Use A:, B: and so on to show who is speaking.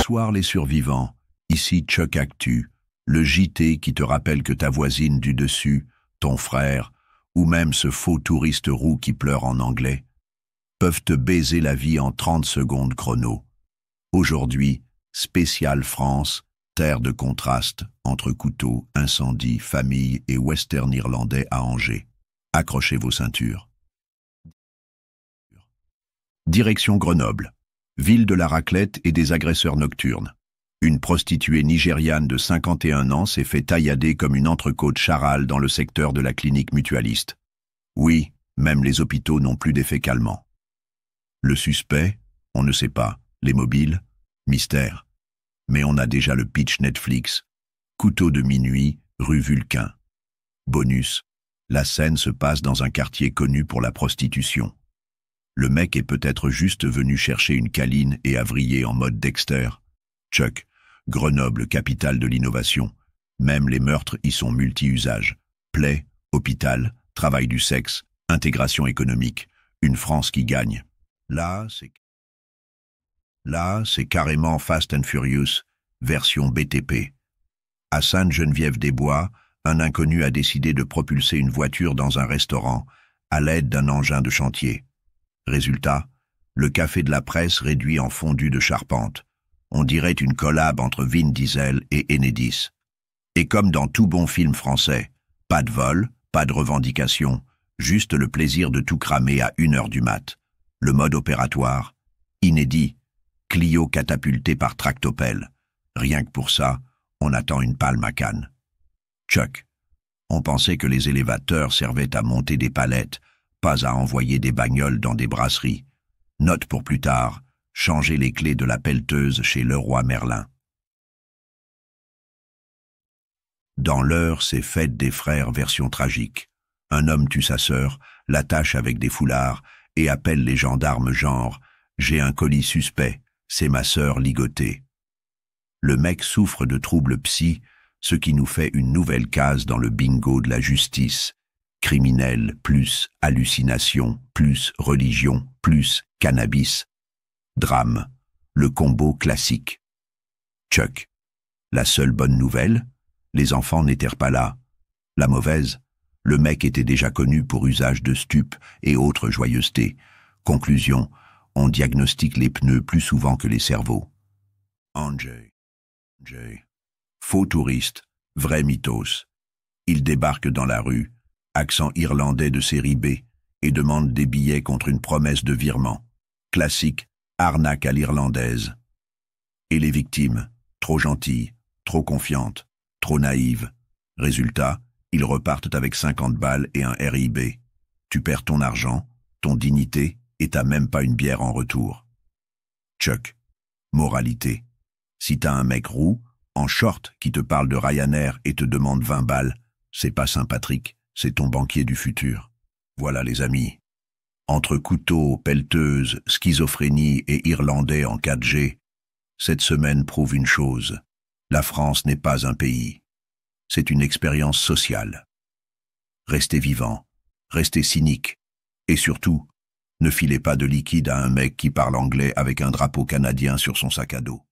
A: Bonsoir les survivants, ici Chuck Actu, le JT qui te rappelle que ta voisine du dessus, ton frère, ou même ce faux touriste roux qui pleure en anglais, peuvent te baiser la vie en 30 secondes chrono. Aujourd'hui, spécial France, terre de contraste entre couteaux, incendie, famille et western irlandais à Angers. Accrochez vos ceintures. Direction Grenoble, ville de la raclette et des agresseurs nocturnes. Une prostituée nigériane de 51 ans s'est fait taillader comme une entrecôte charale dans le secteur de la clinique mutualiste. Oui, même les hôpitaux n'ont plus d'effet calmant. Le suspect, on ne sait pas. Les mobiles, mystère. Mais on a déjà le pitch Netflix. Couteau de minuit, rue Vulcain. Bonus, la scène se passe dans un quartier connu pour la prostitution. Le mec est peut-être juste venu chercher une câline et a vrillé en mode Dexter. Chuck, Grenoble, capitale de l'innovation. Même les meurtres y sont multi-usages. Plaies, hôpital, travail du sexe, intégration économique. Une France qui gagne. Là, c'est carrément Fast and Furious, version BTP. À Sainte-Geneviève-des-Bois, un inconnu a décidé de propulser une voiture dans un restaurant à l'aide d'un engin de chantier. Résultat, le café de la presse réduit en fondu de charpente. On dirait une collab entre Vin Diesel et Enedis. Et comme dans tout bon film français, pas de vol, pas de revendication, juste le plaisir de tout cramer à 1h du mat. Le mode opératoire, inédit, Clio catapulté par tractopelle. Rien que pour ça, on attend une palme à Cannes. Chuck, on pensait que les élévateurs servaient à monter des palettes, pas à envoyer des bagnoles dans des brasseries. Note pour plus tard, changer les clés de la pelleteuse chez Leroy Merlin. Dans l'heure, c'est Fête des frères version tragique. Un homme tue sa sœur, l'attache avec des foulards et appelle les gendarmes genre « J'ai un colis suspect, c'est ma sœur ligotée ». Le mec souffre de troubles psy, ce qui nous fait une nouvelle case dans le bingo de la justice. Criminel plus hallucination plus religion plus cannabis. Drame, le combo classique. Chuck, la seule bonne nouvelle, les enfants n'étaient pas là. La mauvaise, le mec était déjà connu pour usage de stupes et autres joyeusetés. Conclusion, on diagnostique les pneus plus souvent que les cerveaux. Angers. Faux touriste, vrai mythos. Il débarque dans la rue, accent irlandais de série B, et demande des billets contre une promesse de virement. Classique, arnaque à l'irlandaise. Et les victimes, trop gentilles, trop confiantes, trop naïves. Résultat, ils repartent avec 50 balles et un RIB. Tu perds ton argent, ton dignité, et t'as même pas une bière en retour. Chuck, moralité. Si t'as un mec roux, en short, qui te parle de Ryanair et te demande 20 balles, c'est pas Saint-Patrick, c'est ton banquier du futur. Voilà les amis. Entre couteaux, pelleteuses, schizophrénie et irlandais en 4G, cette semaine prouve une chose. La France n'est pas un pays. C'est une expérience sociale. Restez vivant, restez cynique, et surtout, ne filez pas de liquide à un mec qui parle anglais avec un drapeau canadien sur son sac à dos.